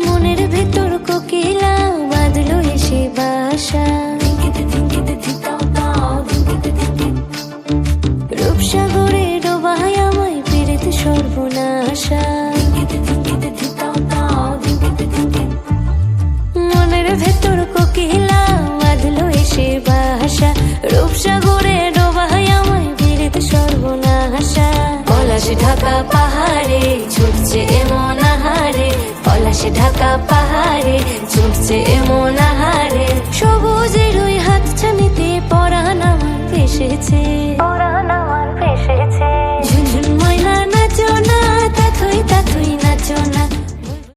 মনের ভেতর কোকিলা বাঁধলো এসে বাসা, রূপসাগরে ডোবায় আমায় পেরেতে সর্বনাশা। মনের ভেতর কোকিলা বাঁধলো এসে বাসা, রূপসাগরে ডোবায় আমায় পেরেতে সর্বনাশা। পলাশ ঢাকা পাহাড়ে ছুটছে এমন আহারে, পলাশ ঢাকা পাহাড়ে ছুটছে এমন আহারে। সবুজের ওই হাত ছানিতে পরাণ আমার ভেসেছে, পরাণ আমার ভেসেছে।